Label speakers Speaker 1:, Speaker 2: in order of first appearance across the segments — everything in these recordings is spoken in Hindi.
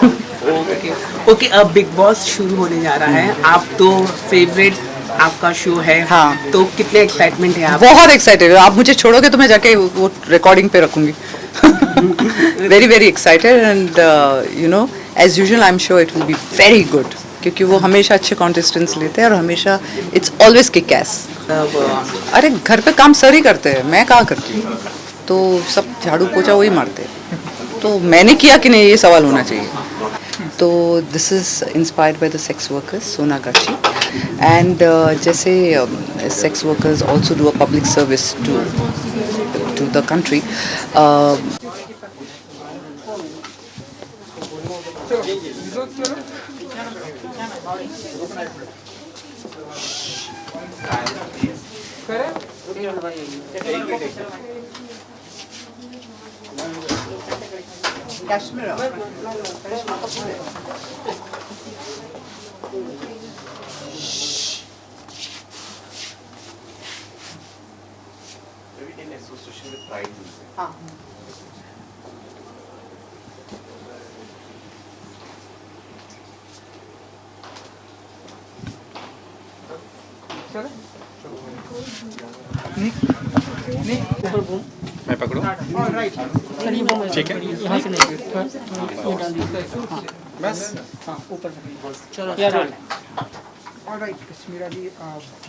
Speaker 1: ओके ओके, अब बिग बॉस शुरू होने जा रहा है। आप तो फेवरेट आपका शो है।
Speaker 2: हाँ।
Speaker 1: तो कितने एक्साइटमेंट है आप?
Speaker 2: बहुत एक्साइटेड हूँ। आप मुझे छोड़ोगे तो मैं जाके वो रिकॉर्डिंग पे रखूंगी। Very very excited and you know as usual I am sure it will be very good, क्योंकि वो हमेशा अच्छे कॉन्टेस्टेंट्स लेते हैं और हमेशा इट्स ऑलवेज किक एस।
Speaker 1: अब
Speaker 2: अरे घर पे काम सर ही करते हैं, मैं कहाँ करती हूँ, तो सब झाड़ू पोछा वही मारते हैं, तो मैंने किया कि नहीं ये सवाल होना चाहिए। तो this is inspired by the sex workers Sonagachi and जैसे sex workers also do a public service to the country.
Speaker 3: मैं पकड़ूं? ठीक है।
Speaker 1: यहाँ से नहीं, ये डाल दीजिए। हाँ,
Speaker 3: बस
Speaker 1: हाँ, ऊपर से। चलो
Speaker 4: ऑलराइट कश्मीरा जी,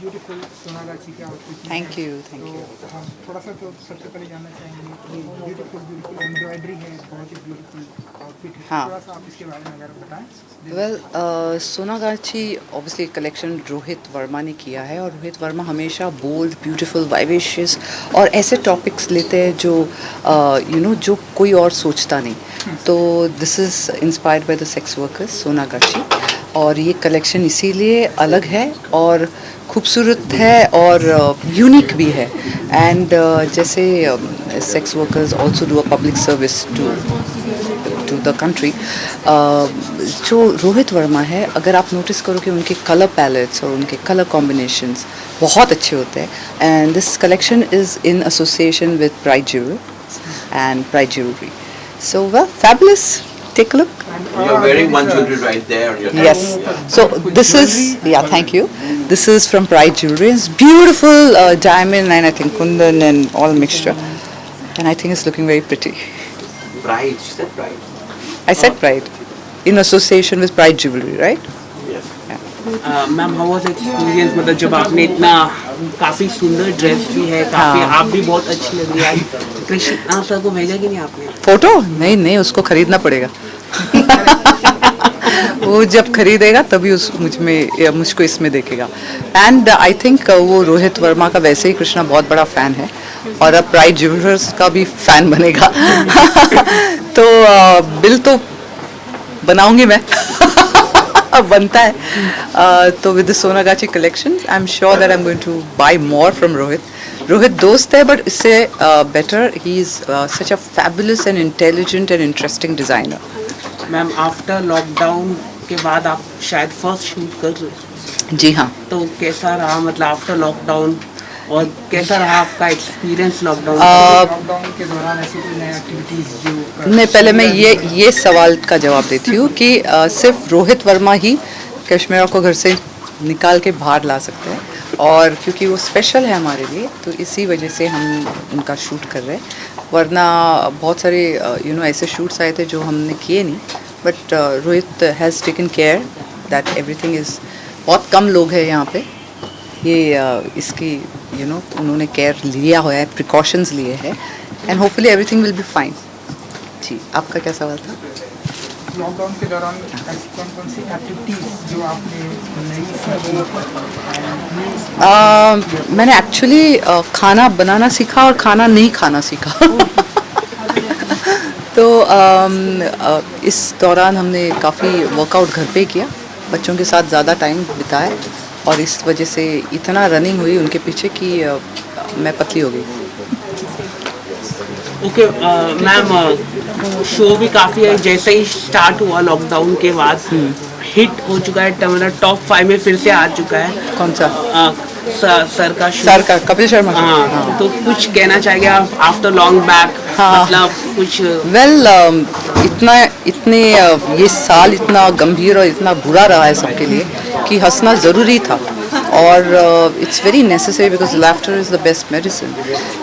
Speaker 4: ब्यूटीफुल सोनागाची के outfit.
Speaker 2: Thank you thank you.
Speaker 4: तो हम थोड़ा सा तो सबसे पहले जानना चाहेंगे कि ब्यूटीफुल एम्ब्रॉयडरी है, बहुत ही ब्यूटीफुल आउटफिट है।
Speaker 2: हाँ।
Speaker 4: थोड़ा सा आप इसके बारे में अगर बताएं।
Speaker 2: Well Sonagachi obviously collection Rohit Varma ने किया है, और रोहित वर्मा हमेशा बोल्ड ब्यूटीफुल वाइवेशियस और ऐसे टॉपिक्स लेते हैं जो यू नो जो कोई और सोचता नहीं। तो this is inspired by the sex workers Sonagachi, और ये कलेक्शन इसीलिए अलग है और खूबसूरत है और यूनिक भी है। एंड जैसे sex workers also do a public service to the country. जो रोहित वर्मा है, अगर आप नोटिस करोगे उनके कलर पैलेट्स और उनके कलर कॉम्बिनेशंस बहुत अच्छे होते हैं। And this collection is in association with pride jewellery and pride jewellery. So well fabulous, take a look.
Speaker 5: You're wearing one jewelry right there on your head.
Speaker 2: Yes. So this is, yeah, thank you. This is from Pride Jewelry. It's beautiful diamond and I think kundan and all mixture. And I think it's looking very pretty.
Speaker 5: Bride, she said bride.
Speaker 2: I said Pride. In association with Pride Jewelry, right?
Speaker 5: Yes.
Speaker 1: Ma'am, how was experience? मतलब जब आपने इतना काफी सुंदर ड्रेस भी है, काफी
Speaker 2: हाँ।
Speaker 1: आप भी बहुत अच्छी लग रही है। कृष्णा सर को भेजा कि नहीं आपने?
Speaker 2: फोटो? नहीं नहीं, उसको खरीदना पड़ेगा। वो जब खरीदेगा तभी उस मुझको इसमें देखेगा। एंड आई थिंक वो रोहित वर्मा का वैसे ही कृष्णा बहुत बड़ा फैन है, और अब प्राइड ज्वेलर्स का भी फैन बनेगा। तो बिल तो बनाऊंगी मैं। बनता है। तो with the Sonagachi collection I am sure that I am going to buy more from Rohit. Rohit दोस्त है, बट इससे better he is such a fabulous and intelligent and interesting designer.
Speaker 1: Ma'am, after lockdown के बाद आप शायद फर्स्ट शूट कर रहे हो,
Speaker 2: जी हाँ।
Speaker 1: तो कैसा रहा? मतलब आफ्टर लॉकडाउन, और कैसा रहा आपका एक्सपीरियंस लॉकडाउन?
Speaker 4: लॉकडाउन के दौरान ऐसी कोई नई एक्टिविटीज जो
Speaker 2: नहीं, पहले मैं ये सवाल का जवाब देती हूँ कि सिर्फ रोहित वर्मा ही कश्मीरा को घर से निकाल के बाहर ला सकते हैं, और क्योंकि वो स्पेशल है हमारे लिए तो इसी वजह से हम उनका शूट कर रहे हैं। वरना बहुत सारे यू नो ऐसे शूट्स आए थे जो हमने किए नहीं, but Rohit has taken care that everything is. बहुत कम लोग हैं यहाँ पे, ये इसकी यू नो उन्होंने केयर लिया हुआ है, प्रिकॉशंस लिए हैं, and hopefully everything will be fine. जी, आपका क्या सवाल था?
Speaker 4: लॉकडाउन के दौरान ऐसी कौन कौन सी एक्टिविटीज जो आपने नई सीखी?
Speaker 2: मैंने एक्चुअली खाना बनाना सीखा और खाना नहीं खाना सीखा। तो इस दौरान हमने काफ़ी वर्कआउट घर पे किया, बच्चों के साथ ज़्यादा टाइम बिताया, और इस वजह से इतना रनिंग हुई उनके पीछे कि मैं पतली हो गई।
Speaker 1: ओके मैम, शो भी काफ़ी है, जैसे ही स्टार्ट हुआ लॉकडाउन के बाद हिट हो चुका है, मतलब टॉप 5 में फिर से आ चुका है।
Speaker 2: कौन सा?
Speaker 1: सर का शो।
Speaker 2: सर का कपिल शर्मा show।
Speaker 1: हाँ, तो कुछ कहना चाहेंगे आप आफ्टर लॉन्ग बैक?
Speaker 2: हाँ।
Speaker 1: मतलब कुछ
Speaker 2: वेल इतने ये साल इतना गंभीर और इतना बुरा रहा है सबके लिए कि हंसना ज़रूरी था और it's very necessary because laughter is the best medicine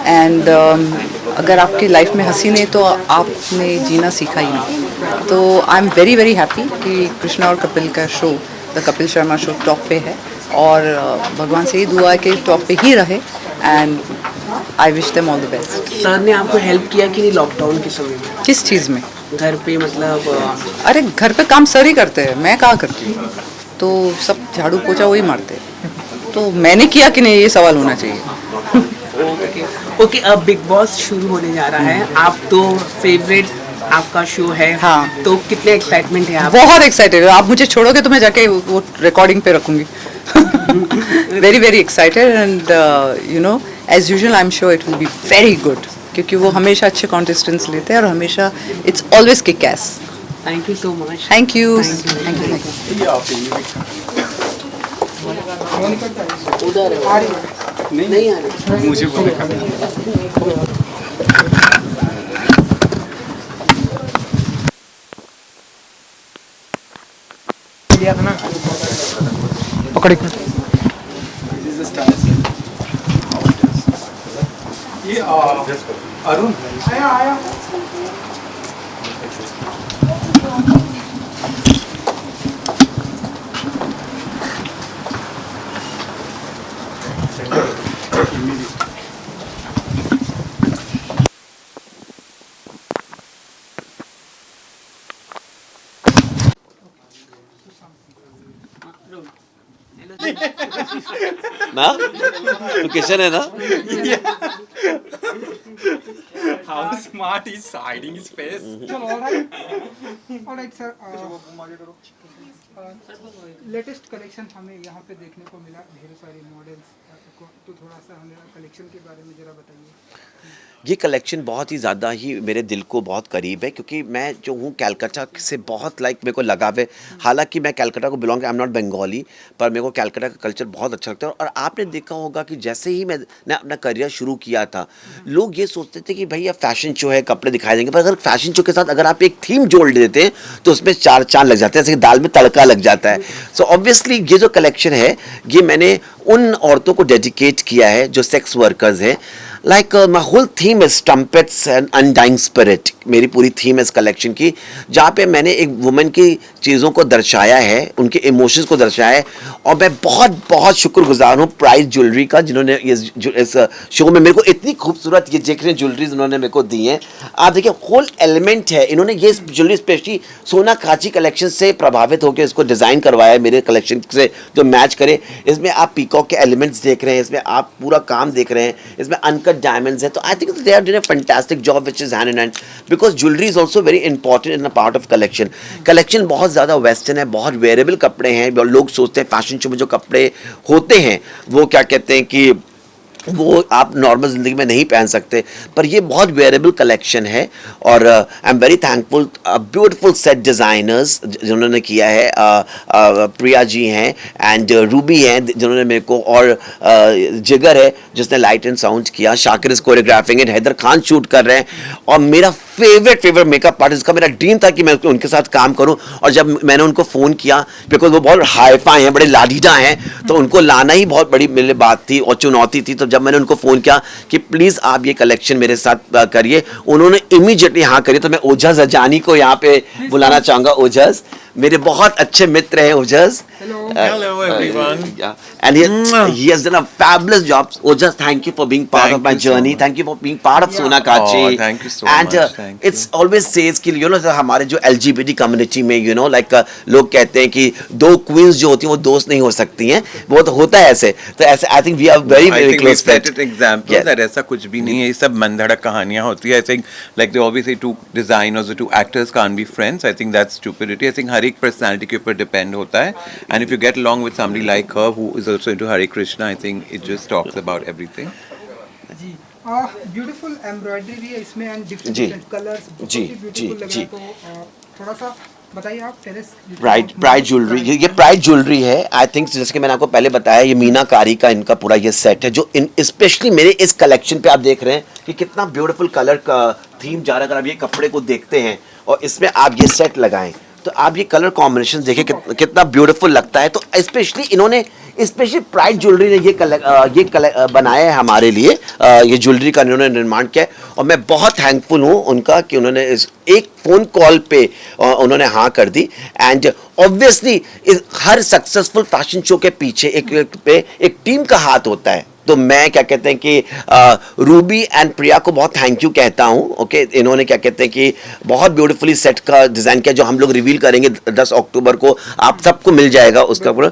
Speaker 2: and अगर आपकी लाइफ में हंसी नहीं तो आपने जीना सीखा ही नहीं। तो आई एम वेरी वेरी हैप्पी कि कृष्णा और कपिल का show the Kapil Sharma show top पे है और भगवान से ही दुआ है कि टॉप पे ही रहे and I wish them all the best.
Speaker 1: Sir ने आपको हेल्प किया कि नहीं लॉकडाउन के समय में?
Speaker 2: किस चीज़ में?
Speaker 1: घर पे मतलब
Speaker 2: अरे घर पे काम सर ही करते हैं, मैं कहाँ करती हूँ, तो सब झाड़ू पोछा वही मारते हैं, तो मैंने किया कि नहीं ये सवाल होना चाहिए।
Speaker 1: ओके, अब बिग बॉस शुरू होने जा रहा है, आप तो फेवरेट आपका शो है।
Speaker 2: हाँ।
Speaker 1: तो कितने एक्साइटमेंट है आप?
Speaker 2: बहुत एक्साइटेड, आप मुझे छोड़ोगे तो मैं जाके वो रिकॉर्डिंग पे रखूंगी। Very very excited and you know as usual I am sure it will be very good क्योंकि वो हमेशा अच्छे कॉन्टेस्टेंट्स लेते हैं और हमेशा it's always kick ass.
Speaker 1: Thank you so much.
Speaker 2: Thank you.
Speaker 1: उधर नहीं आ रही।
Speaker 3: मुझे
Speaker 4: लिया था ना
Speaker 3: पकड़े ये अरुण
Speaker 4: आया आया
Speaker 5: ना तो किशन है ना?
Speaker 3: How smart he's hiding his face.
Speaker 4: चलो ऑलराइट सर लेटेस्ट कलेक्शन हमें यहाँ पे देखने को मिला, ढेर सारे मॉडल्स, तो थोड़ा सा हमें कलेक्शन के बारे में जरा बताइए।
Speaker 5: ये कलेक्शन बहुत ही ज़्यादा ही मेरे दिल को बहुत करीब है क्योंकि मैं जो हूँ कैलकाटा से बहुत मेरे को लगाव है। हालांकि मैं कैलकाटा को belong, I am not Bengali, पर मेरे को कैलकाटा का कल्चर बहुत अच्छा लगता है। और आपने देखा होगा कि जैसे ही मैंने अपना करियर शुरू किया था, लोग ये सोचते थे कि भाई ये फैशन शो है, कपड़े दिखाए देंगे, पर अगर फैशन शो के साथ अगर आप एक थीम जोड़ देते हैं तो उसमें चार चांद लग जाते हैं, जैसे कि दाल में तड़का लग जाता है। सो ऑब्वियसली ये जो कलेक्शन है ये मैंने उन औरतों को डेडिकेट किया है जो सेक्स वर्कर्स हैं। Like my whole theme is trumpets and undying spirit, मेरी पूरी थीम है इस कलेक्शन की, जहाँ पे मैंने एक वुमेन की चीज़ों को दर्शाया है, उनके इमोशंस को दर्शाया है। और मैं बहुत बहुत शुक्रगुजार हूँ प्राइस ज्वेलरी का, जिन्होंने इस शो में मेरे को इतनी खूबसूरत ये देख रहे ज्वेलरीज उन्होंने मेरे को दी हैं। आप देखिए होल एलिमेंट है, इन्होंने ये ज्वेलरी स्पेशली सोना कांची कलेक्शन से प्रभावित होकर इसको डिज़ाइन करवाया है मेरे कलेक्शन से जो मैच करे। इसमें आप पीकॉक के एलिमेंट्स देख रहे हैं, इसमें आप पूरा काम देख रहे हैं, इसमें अनकट diamonds है। तो I think they are doing a fantastic job which is hand in hand because jewelry is also very important in a part of collection. Collection बहुत ज़्यादा वेस्टर्न है, बहुत वेयरेबल कपड़े हैं। लोग सोचते हैं फैशन शो में जो कपड़े होते हैं वो क्या कहते हैं कि वो आप नॉर्मल ज़िंदगी में नहीं पहन सकते, पर ये बहुत वेयरेबल कलेक्शन है। और आई am very thankful beautiful set designers जिन्होंने किया है, प्रिया जी हैं एंड रूबी हैं जिन्होंने मेरे को, और जिगर है जिसने लाइट एंड साउंड किया, Shakir is choreographing and Haider Khan shoot कर रहे हैं। और मेरा फेवरेट मेकअप आर्टिस्ट का मेरा ड्रीम था कि मैं उनके साथ काम करूं। और जब मैंने उनको फ़ोन किया, बिकॉज वो बहुत हाई-फाई हैं, बड़े लाडीडा हैं, तो उनको लाना ही बहुत बड़ी मेरे लिए बात थी और चुनौती थी। तो जब मैंने उनको फ़ोन किया कि प्लीज़ आप ये कलेक्शन मेरे साथ करिए, उन्होंने इमीडिएटली हाँ करिए। तो मैं ओजस अजानी को यहाँ पे बुलाना चाहूँगा। ओजस मेरे बहुत अच्छे मित्र हैं, ओजस।
Speaker 3: Hello everyone.
Speaker 5: And he has done a fabulous job. Ojas, thank you for being part of my journey. Thank you for being part of Sona Kachi.
Speaker 3: Oh, thank you so
Speaker 5: and,
Speaker 3: much. Thank
Speaker 5: it's always says कि you know हमारे जो LGBT community में you know like लोग कहते हैं कि दो queens जो होती हैं वो दोस्त नहीं हो सकती हैं, वो तो होता है ऐसे। तो ऐसे I think we are very
Speaker 3: I
Speaker 5: very
Speaker 3: think
Speaker 5: close
Speaker 3: we set
Speaker 5: friends.
Speaker 3: it example
Speaker 5: Yeah.
Speaker 3: that ऐसा कुछ भी नहीं है, ये सब मनधड़क कहानियाँ होती है। I think like they always say two designers or two actors can't be friends. I think that's stupidity. I think हर एक personality के ऊपर depend होता है, and if you get along with somebody like her who is also into Hare Krishna, I think it just talks about everything.
Speaker 4: जी ब्यूटीफुल एम्ब्रॉयडरी भी है इसमें एंड
Speaker 5: जी,
Speaker 4: डिफरेंट कलर्स बहुत
Speaker 5: जी,
Speaker 4: ही ब्यूटीफुल
Speaker 5: जी,
Speaker 4: लग रहा
Speaker 5: जी।
Speaker 4: है। तो थोड़ा सा बताइए आप टेरेस
Speaker 5: प्राइड ज्वेलरी, ये प्राइड ज्वेलरी है। आई थिंक जैसे कि मैंने आपको पहले बताया, ये मीनाकारी का इनका पूरा ये सेट है, जो इन स्पेशली मेरे इस कलेक्शन पे आप देख रहे हैं कि कितना ब्यूटीफुल कलर का थीम जा रहा है। अगर आप ये कपड़े को देखते हैं और इसमें आप ये सेट लगाएं तो आप ये कलर कॉम्बिनेशन देखिए कितना ब्यूटीफुल लगता है। तो स्पेशली इन्होंने स्पेशली प्राइड ज्वेलरी ने ये बनाया है हमारे लिए, ये ज्वेलरी का इन्होंने निर्माण किया है। और मैं बहुत थैंकफुल हूँ उनका कि उन्होंने इस एक फ़ोन कॉल पे उन्होंने हाँ कर दी। एंड ऑब्वियसली हर सक्सेसफुल फैशन शो के पीछे एक टीम का हाथ होता है। तो मैं क्या कहते हैं कि रूबी एंड प्रिया को बहुत थैंक यू कहता हूँ। ओके, इन्होंने क्या कहते हैं कि बहुत ब्यूटीफुली सेट का डिज़ाइन किया, जो हम लोग रिवील करेंगे 10 अक्टूबर को, आप सबको मिल जाएगा उसका पूरा।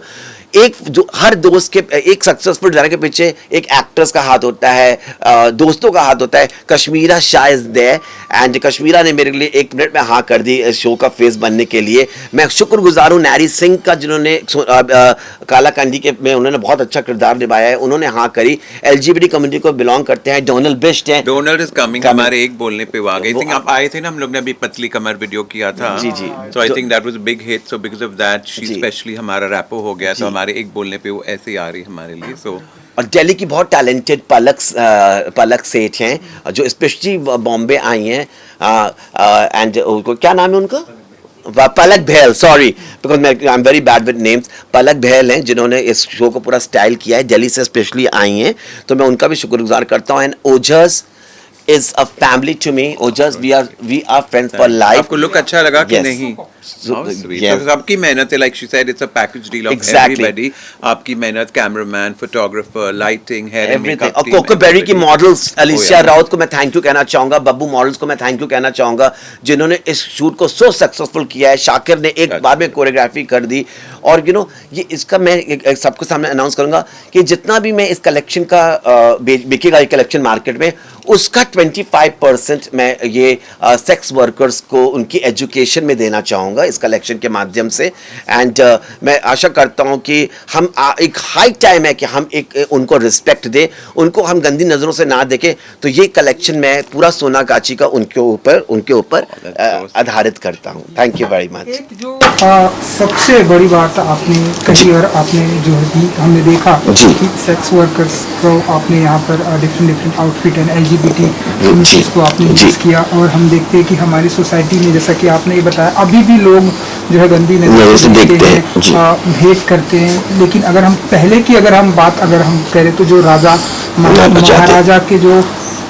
Speaker 5: एक जो हर दोस्त के, एक सक्सेसफुल डिजाइनर के पीछे एक एक्ट्रेस का हाथ होता है, दोस्तों का हाथ होता है। Kashmera Shah is there and Kashmera ने मेरे लिए 1 मिनट में हाँ कर दी इस शो का फेस बनने के लिए। मैं शुक्रगुजार हूँ नैरी सिंह का, जिन्होंने काला कंडी के में उन्होंने बहुत अच्छा किरदार निभाया है, उन्होंने हाँ करी। LGBT कम्युनिटी को बिलोंग करते हैं। डोनाल्ड बिस्ट हैं,
Speaker 3: डोनाल्ड इज कमिंग, हमारे एक बोलने पे वो आ गए। आई थिंक आप आए थे ना, हम लोग ने अभी पतली कमर वीडियो किया था।
Speaker 5: जी, जी।
Speaker 3: So I think that was a big hit, so because of that she specially हमारा रैपो हो गया, तो हमारे एक बोलने पे वो ऐसे ही आ रही हमारे लिए। सो
Speaker 5: और दिल्ली की बहुत टैलेंटेड पलक सेठ हैं, जो स्पेशली बॉम्बे आई हैं। एंड क्या नाम है उनका? Palak Bahl, sorry because I am very bad with names. Palak Bahl हैं जिन्होंने इस शो को पूरा स्टाइल किया है, दिल्ली से स्पेशली आई हैं, तो मैं उनका भी शुक्रगुजार करता हूँ। And Ojas is a family to me. Ojas, we are friends for life.
Speaker 3: आपको लुक अच्छा लगा कि
Speaker 5: Yes.
Speaker 3: नहीं? How sweet.
Speaker 5: Yes.
Speaker 3: So, आपकी मेहनत है, like she said, it's a package deal of
Speaker 5: Exactly.
Speaker 3: everybody. आपकी मेहनत, cameraman, photographer, lighting, hair and
Speaker 5: Everything.
Speaker 3: Makeup
Speaker 5: और कोकोबेरी की मॉडल्स अलिसिया
Speaker 3: yeah.
Speaker 5: राउत को मैं थैंक यू कहना चाहूंगा, बब्बू मॉडल्स को मैं थैंक यू कहना चाहूंगा, जिन्होंने इस शूट को सो सक्सेसफुल किया है। शाकिर ने एक बार में कोरियोग्राफी कर दी। और यू नो ये इसका मैं सबके सामने अनाउंस करूंगा कि जितना भी मैं इस कलेक्शन का बिकेगा ये कलेक्शन मार्केट में, उसका 25% मैं ये सेक्स वर्कर्स को उनकी एजुकेशन में देना चाहूँगा इस कलेक्शन के माध्यम से। एंड मैं आशा करता हूँ कि हम एक हाई टाइम है कि हम एक उनको रिस्पेक्ट दें, उनको हम गंदी नज़रों से ना देखें। तो ये कलेक्शन मैं पूरा सोना गाची का उनके ऊपर आधारित करता हूँ। Thank you very much.
Speaker 4: एक जो सबसे बड़ी बात आपने कही और आपने जो है कि हमने देखा कि सेक्स वर्कर्स को आपने यहाँ पर different outfit and LGBT communities को आपने यूज़ किया। और हम देखते हैं कि हमारी सोसाइटी में, जैसा कि आपने ये बताया, अभी भी लोग जो है गंदी नज़र से देखते हैं, भेद करते हैं। लेकिन अगर हम पहले की अगर हम बात करें तो जो राजा महाराजा के जो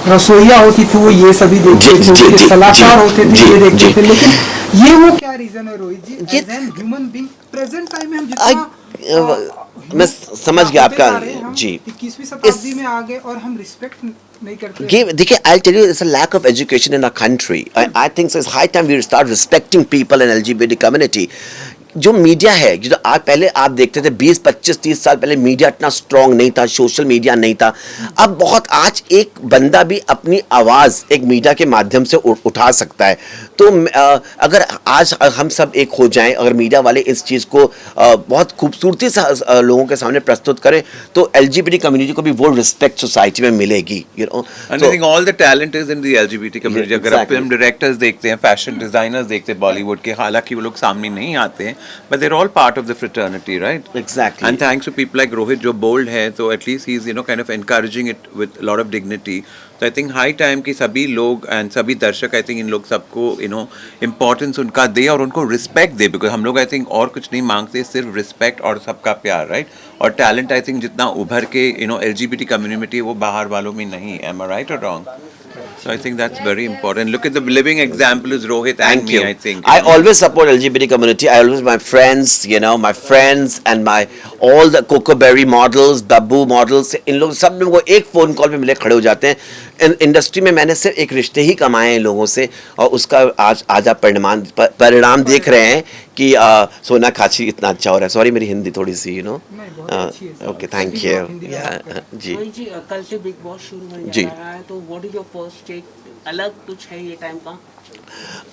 Speaker 4: रसोइया होती थी वो ये सभी देखते थे, उनके सलाहकार होते थे ये देखते थे। लेकिन ये वो क्या रीजन है Rohit ji, as an human being present time में हम जितना
Speaker 5: मैं समझ गया आपका जी
Speaker 4: 21वीं शताब्दी में आ गए और हम रिस्पेक्ट नहीं करते।
Speaker 5: ये देखिए, I tell you, it's a lack of education in our country. I think it's high time we start respecting people in LGBT community. जो मीडिया है, जो पहले आप देखते थे 20, 25, 30 साल पहले मीडिया इतना स्ट्रांग नहीं था, सोशल मीडिया नहीं था। अब बहुत, आज एक बंदा भी अपनी आवाज़ एक मीडिया के माध्यम से उठा सकता है। तो अगर आज हम सब एक हो जाएं, अगर मीडिया वाले इस चीज़ को बहुत खूबसूरती से लोगों के सामने प्रस्तुत करें, तो LGBT कम्युनिटी को भी वो रिस्पेक्ट सोसाइटी में मिलेगी। You know,
Speaker 3: And I think all the talent is in the LGBT community. अगर आप फिल्म डायरेक्टर्स देखते हैं, फैशन डिजाइनर्स देखते हैं बॉलीवुड के, हालांकि वो लोग सामने नहीं आते हैं, but they're all part of the fraternity, right?
Speaker 5: Exactly.
Speaker 3: And thanks to people like Rohit, जो bold है, तो at least he's kind of encouraging it with a lot of dignity. So I think high time कि सभी लोग and सभी दर्शक, I think इन लोग सबको importance उनका दे और उनको respect दे, because हम लोग I think और कुछ नहीं मांगते, सिर्फ respect और सबका प्यार, right? और talent I think जितना उभर के LGBT community वो बाहर वालों में नहीं है. Am I right or wrong? So I think that's very important. Look at the living example is Rohit and me, I think.
Speaker 5: I always support LGBT community. I always, my friends and all the Cocoberry models, Babu models, इन लोग सब लोग एक फोन कॉल पे मिले खड़े हो जाते हैं। इंडस्ट्री में मैंने सिर्फ एक रिश्ते ही कमाए हैं लोगों से, और उसका आज आप परिणाम देख रहे हैं कि सोना खाची इतना अच्छा हो रहा है। सॉरी मेरी हिंदी थोड़ी सी ओके, थैंक यू। जी
Speaker 1: जी, कल से बिग बॉस शुरू होने
Speaker 5: जी।
Speaker 1: जा रहा है, तो what is your first take? अलग कुछ है ये टाइम का?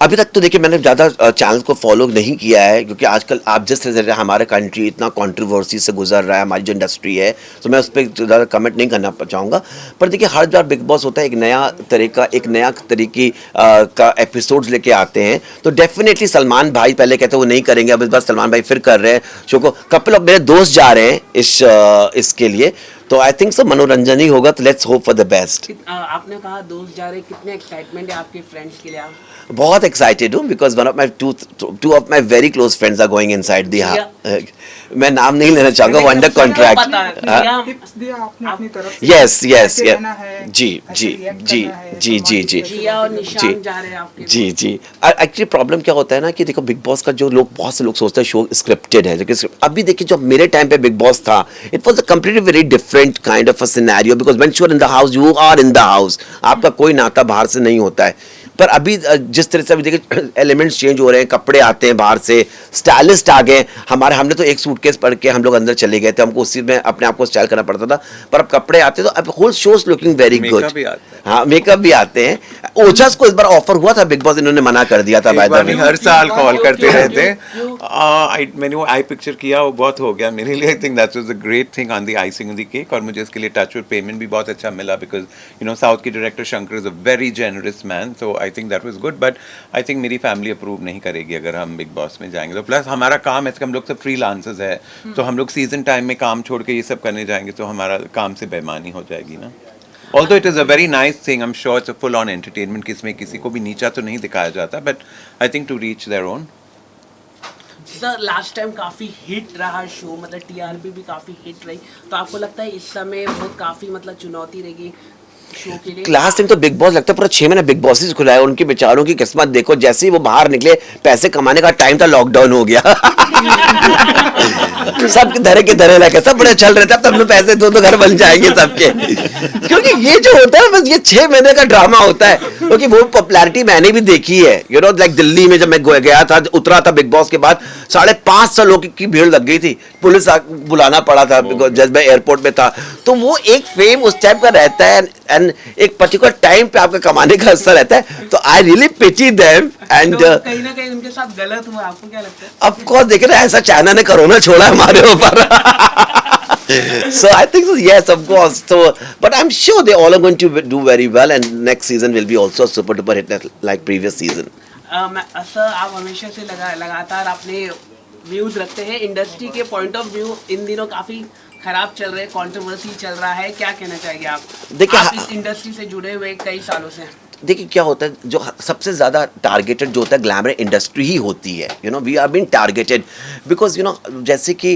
Speaker 5: अभी तक तो देखिए मैंने ज़्यादा चैनल को फॉलो नहीं किया है, क्योंकि आजकल आप जिस तरह से हमारा कंट्री इतना कंट्रोवर्सी से गुजर रहा है, हमारी जो इंडस्ट्री है, तो मैं उस पर ज़्यादा कमेंट नहीं करना चाहूँगा। पर देखिए हर बार बिग बॉस होता है, एक नया तरीके का एपिसोड्स लेके आते हैं, तो डेफिनेटली सलमान भाई पहले कहते वो नहीं करेंगे, अब इस बार सलमान भाई फिर कर रहे हैं शो को। कपिल और मेरे दोस्त जा रहे हैं इसके लिए, तो आई थिंक सो मनोरंजन ही होगा, तो let's hope for the best.
Speaker 1: आपने कहा दोस्त जा रहे, कितने एक्साइटमेंट है आपके फ्रेंड्स के लिए आप?
Speaker 5: बहुत एक्साइटेड हूँ, because two of my very close friends are going inside the, मैं नाम नहीं लेना चाहूंगा, वो अंडर कॉन्ट्रैक्ट।
Speaker 4: टिप्स दिया आपने अपनी तरफ से,
Speaker 5: यस यस
Speaker 4: कैसे
Speaker 5: यस,
Speaker 4: रहना है,
Speaker 5: जी
Speaker 4: कैसे
Speaker 5: जी
Speaker 4: react
Speaker 5: जी
Speaker 4: करना है,
Speaker 5: जी जी जी
Speaker 1: जिया और निशान जा रहे हैं आपके?
Speaker 5: जी जी। एक्चुअली प्रॉब्लम क्या होता है ना कि देखो बिग बॉस का जो लोग, बहुत से लोग सोचते हैं शो स्क्रिप्टेड है, लेकिन अभी देखिए जो मेरे टाइम पे बिग बॉस था, it was a completely very different kind of a scenario, because when you are in the house you are in the house, आपका कोई नाता बाहर से नहीं होता है। पर अभी जिस तरह से अभी देखिए एलिमेंट्स चेंज हो रहे हैं, कपड़े आते हैं बाहर से, स्टाइलिस्ट आ गए, हमने तो एक सूटकेस पढ़ के हम लोग अंदर चले गए थे, हमको उसी में अपने आप को स्टाइल करना पड़ता था, पर अब कपड़े आते हैं, तो अब whole show is looking very good. हाँ, मेकअप भी आते हैं। ओजस को इस बार ऑफर हुआ था बिग बॉस, इन्होंने मना कर दिया था।
Speaker 3: हर साल कॉल करते रहते हैं। मैंने वो आई पिक्चर किया, वो बहुत हो गया मेरे लिए। आई think that was a great thing on the icing on the cake, और मुझे इसके लिए टचवुड पेमेंट भी बहुत अच्छा मिला, बिकॉज साउथ के director Shankar is a very generous man, so I think that was good. But I think मेरी फैमिली अप्रूव नहीं करेगी अगर हम बिग बॉस में जाएंगे, तो प्लस हमारा काम है, हम लोग सब फ्रीलांसर्स है, तो हम लोग सीजन टाइम में काम छोड़ के ये सब करने जाएंगे तो हमारा काम से बेईमानी हो जाएगी ना। Although it is a very nice thing, I'm sure it's a full-on entertainment, किसमें किसी को भी नीचा तो नहीं दिखाया जाता, but I think to reach their own.
Speaker 1: Sir last time काफी हिट रहा शो, मतलब टीआरपी भी काफी हिट रही, तो आपको लगता है इस समय बहुत काफी मतलब चुनौती रहेगी शो के लिए?
Speaker 5: लास्ट टाइम तो बिग बॉस लगता है पूरा 6 महीने बिग बॉस ही खुला है, उनके बेचारों की किस्मत देखो, जैसे ही वो बाहर निकले, पैसे कमाने का टाइम था, लॉकडाउन हो गया। सब धरे के धरे लगे, सब बड़े चल रहे थे, अब तो अपने पैसे दो घर बन जाएंगे सबके। क्योंकि ये जो होता है बस ये 6 महीने का ड्रामा होता है, क्योंकि वो पॉपुलैरिटी मैंने भी देखी है, लाइक दिल्ली में जब मैं गया था, उतरा था बिग बॉस के बाद, 550 लोग की भीड़ लग गई थी, पुलिस बुलाना पड़ा था जब मैं एयरपोर्ट में था। तो वो एक फेम उस टाइप का रहता है, एंड एक पर्टिकुलर टाइम पे आपका कमाने का हिस्सा रहता है, तो I really pity them. And
Speaker 1: कहीं ना कहीं उनके साथ गलत हुआ, आपको क्या लगता है?
Speaker 5: ऑफ कोर्स देखिए ना, ऐसा चाइना ने कोरोना छोड़ा हमारे ऊपर। So I think so, yes, of course. So, but I'm sure they all are going to do very well, and next season will be also super duper hit like previous season.
Speaker 1: Sir आप हमेशा से लगातार अपने व्यूज रखते हैं, इंडस्ट्री के पॉइंट ऑफ व्यू इन दिनों काफी खराब चल रहे, कंट्रोवर्सी चल रहा है, क्या कहना चाहिए आप?
Speaker 5: देखिए,
Speaker 1: आप इस इंडस्ट्री से जुड़े हुए कई सालों से।
Speaker 5: देखिए क्या होता है, जो सबसे ज़्यादा टारगेटेड जो होता है ग्लैमर इंडस्ट्री ही होती है, we are been targeted, because जैसे कि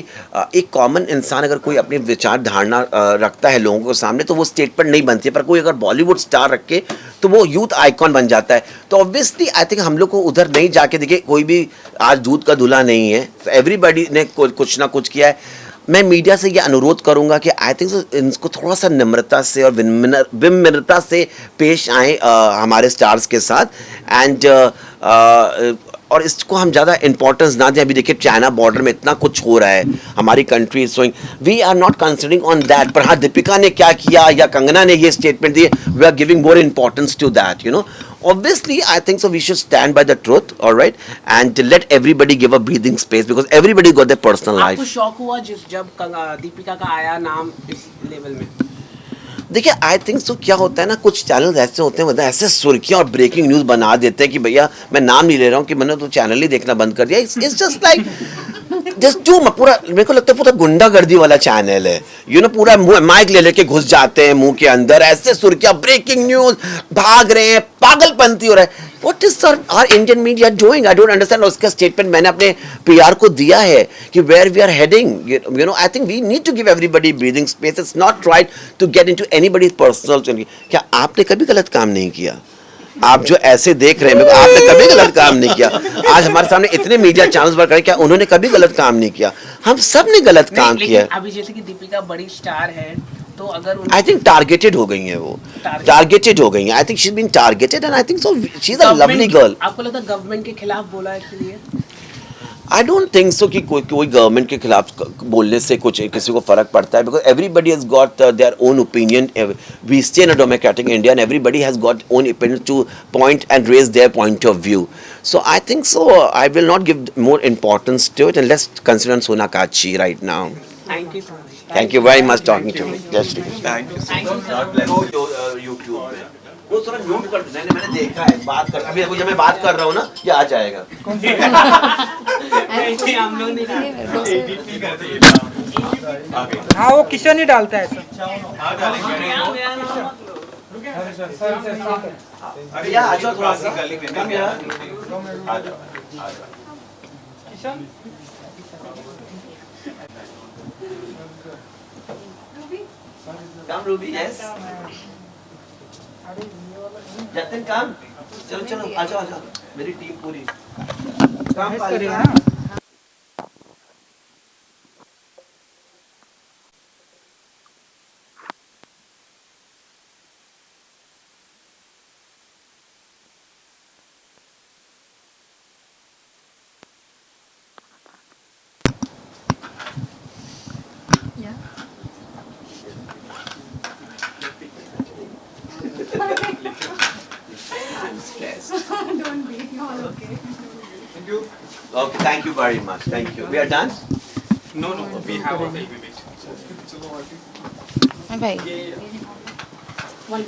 Speaker 5: एक कॉमन इंसान अगर कोई अपनी विचार धारणा रखता है लोगों के सामने, तो वो स्टेटमेंट नहीं बनती है, पर कोई अगर बॉलीवुड स्टार रखे तो वो यूथ आइकॉन बन जाता है। तो ऑब्वियसली आई थिंक हम लोग को उधर नहीं जाके, देखिए कोई भी आज दूध का दूल्हा नहीं है, एवरीबडी ने कुछ ना कुछ किया है। मैं मीडिया से ये अनुरोध करूंगा कि आई थिंक इनको थोड़ा सा नम्रता से और विनम्रता से पेश आए हमारे स्टार्स के साथ, एंड और इसको हम ज़्यादा इंपॉर्टेंस ना दें। अभी देखिए चाइना बॉर्डर में इतना कुछ हो रहा है, हमारी country is showing, we are not considering on that. पर हाँ, दीपिका ने क्या किया या कंगना ने ये स्टेटमेंट दिए, we are giving more importance to that, Obviously, I think so we should stand by the truth, all right, and to let everybody give a breathing space, because everybody got their personal life.
Speaker 1: आपको शौक हुआ जब दीपिका का आया नाम इस लेवल में?
Speaker 5: देखिए आई थिंक सो क्या होता है ना, कुछ चैनल्स ऐसे होते हैं, मतलब ऐसे सुर्खियां और ब्रेकिंग न्यूज़ बना देते हैं कि भैया मैं नाम नहीं ले रहा हूँ कि मैंने तो चैनल ही देखना बंद कर दिया। इट्स जस्ट लाइक पूरा मेरे को लगता है पूरा गुंडागर्दी वाला चैनल है, पूरा माइक ले लेके घुस जाते हैं मुंह के अंदर, ऐसे सुर्खियां, ब्रेकिंग न्यूज़, भाग रहे हैं, पागलपंती हो रहा है। What is our Indian media doing? I don't understand. उसका स्टेटमेंट मैंने अपने PR को दिया है कि where we are heading. I think we need to give everybody breathing space. It's not right to get into anybody's personal. क्या आपने कभी गलत काम नहीं किया? आप जो ऐसे देख रहे हैं, आपने कभी गलत काम नहीं किया। आज हमारे सामने इतने मीडिया चैनल्स पर क्या उन्होंने कभी गलत काम नहीं किया? हम सब ने गलत काम किया।
Speaker 1: अभी जैसे कि दीपिका बड़ी स्टार है, तो अगर
Speaker 5: आई थिंक टारगेटेड हो गई है, वो टारगेटेड हो गई है। I think she is been targeted, and I think so she is a lovely girl.
Speaker 1: आपको लगता है गवर्नमेंट के खिलाफ बोला है इसलिए?
Speaker 5: आई डोंट थिंक सो कि कोई गवर्नमेंट के खिलाफ बोलने से कुछ किसी को फर्क पड़ता है, because everybody has got their own opinion. We stay in a democratic India and everybody has got own opinion to point and raise their point of view. So I think so I will not give more importance to it and let's consider Sonagachi right now.
Speaker 1: Thank you so much.
Speaker 5: Thank you very much talking to me. जय Shri Krishna.
Speaker 3: Thank you so much.
Speaker 1: God bless.
Speaker 5: YouTube में वो थोड़ा म्यूट कर देना है, मैंने देखा है बात कर, अभी देखो जब मैं बात कर रहा हूँ ना ये आ जाएगा.
Speaker 1: हम लोग नहीं
Speaker 4: हाँ वो किशन ही डालता है ऐसा.
Speaker 5: अभी आ जाओ थोड़ा सा कम यहाँ. Come Ruby, yes. जतिन काम. चलो चलो आ जाओ आ जाओ. मेरी टीम पूरी. काम
Speaker 4: करेगा
Speaker 5: पालेगा.
Speaker 4: ना.
Speaker 5: Okay, thank you very much. Thank you. We are done.
Speaker 6: No, we have a baby.
Speaker 2: भाई